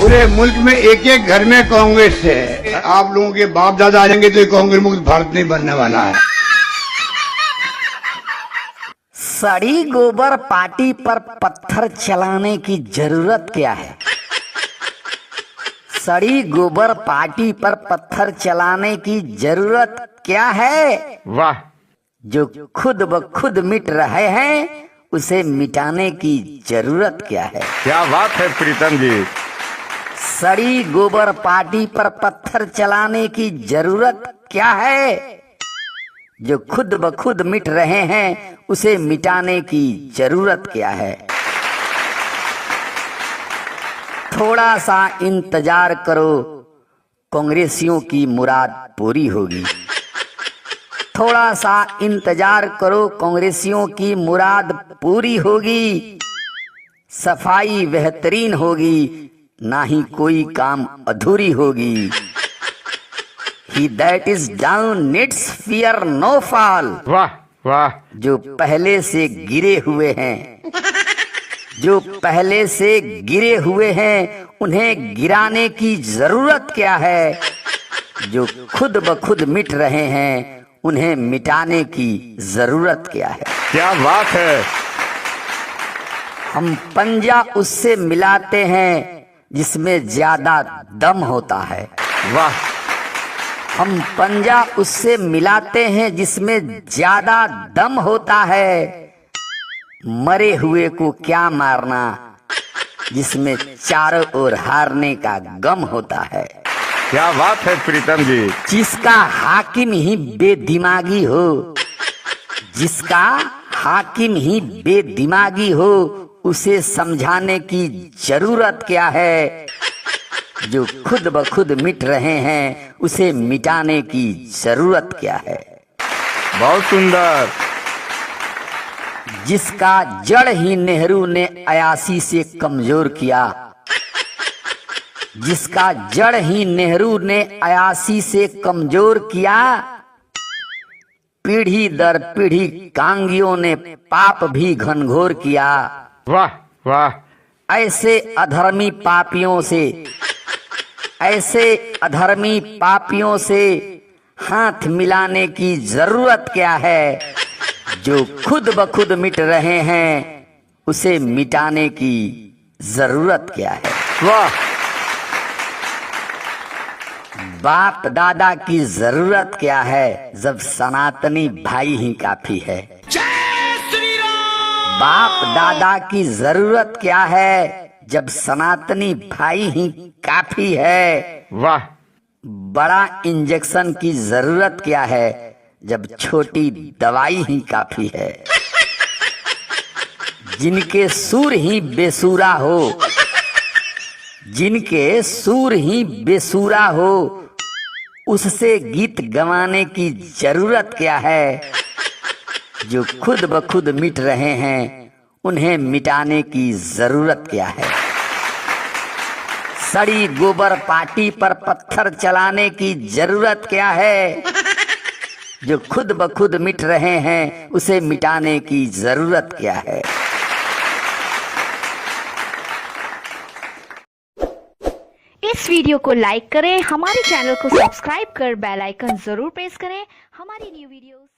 पूरे मुल्क में एक एक घर में कांग्रेस है। आप लोगों के बाप दादा आ जाएंगे तो कांग्रेस मुक्त भारत नहीं बनने वाला है। सड़ी गोबर पार्टी पर पत्थर चलाने की जरूरत क्या है? सड़ी गोबर पार्टी पर पत्थर चलाने की जरूरत क्या है? वाह! जो खुद ब खुद मिट रहे हैं उसे मिटाने की जरूरत क्या है? क्या बात है प्रीतम जी। सड़ी गोबर पार्टी पर पत्थर चलाने की जरूरत क्या है? जो खुद ब खुद मिट रहे हैं उसे मिटाने की जरूरत क्या है? थोड़ा सा इंतजार करो, कांग्रेसियों की मुराद पूरी होगी। थोड़ा सा इंतजार करो, कांग्रेसियों की मुराद पूरी होगी। सफाई बेहतरीन होगी, ना ही कोई काम अधूरी होगी। He that is down needs fear no fall। वाह वाह! जो पहले से गिरे हुए हैं, जो पहले से गिरे हुए हैं उन्हें गिराने की जरूरत क्या है? जो खुद ब खुद मिट रहे हैं उन्हें मिटाने की जरूरत क्या है? क्या बात है। हम पंजा उससे मिलाते हैं जिसमें ज्यादा दम होता है। वाह! हम पंजा उससे मिलाते हैं जिसमें ज्यादा दम होता है। मरे हुए को क्या मारना जिसमें चारों ओर हारने का गम होता है। क्या बात है प्रीतम जी। जिसका हाकिम ही बेदिमागी हो, जिसका हाकिम ही बेदिमागी हो उसे समझाने की जरूरत क्या है? जो खुद ब खुद मिट रहे हैं उसे मिटाने की जरूरत क्या है? बहुत सुंदर। जिसका जड़ ही नेहरू ने अयासी से कमजोर किया, जिसका जड़ ही नेहरू ने अयासी से कमजोर किया। पीढ़ी दर पीढ़ी कांगियों ने पाप भी घनघोर किया। वाह वाह! ऐसे अधर्मी पापियों से, ऐसे अधर्मी पापियों से हाथ मिलाने की जरूरत क्या है? जो खुद ब खुद मिट रहे हैं उसे मिटाने की जरूरत क्या है? वाह! बाप दादा की जरूरत क्या है जब सनातनी भाई ही काफी है? बाप दादा की जरूरत क्या है जब सनातनी भाई ही काफी है? वाह! बड़ा इंजेक्शन की जरूरत क्या है जब छोटी दवाई ही काफी है? जिनके सूर ही बेसुरा हो, जिनके सूर ही बेसुरा हो उससे गीत गवाने की जरूरत क्या है? जो खुद ब खुद मिट रहे हैं उन्हें मिटाने की जरूरत क्या है? सड़ी गोबर पार्टी पर पत्थर चलाने की जरूरत क्या है? जो खुद ब खुद मिट रहे हैं उसे मिटाने की जरूरत क्या है? इस वीडियो को लाइक करें, हमारे चैनल को सब्सक्राइब कर बेल आइकन जरूर प्रेस करें हमारी न्यू वीडियोस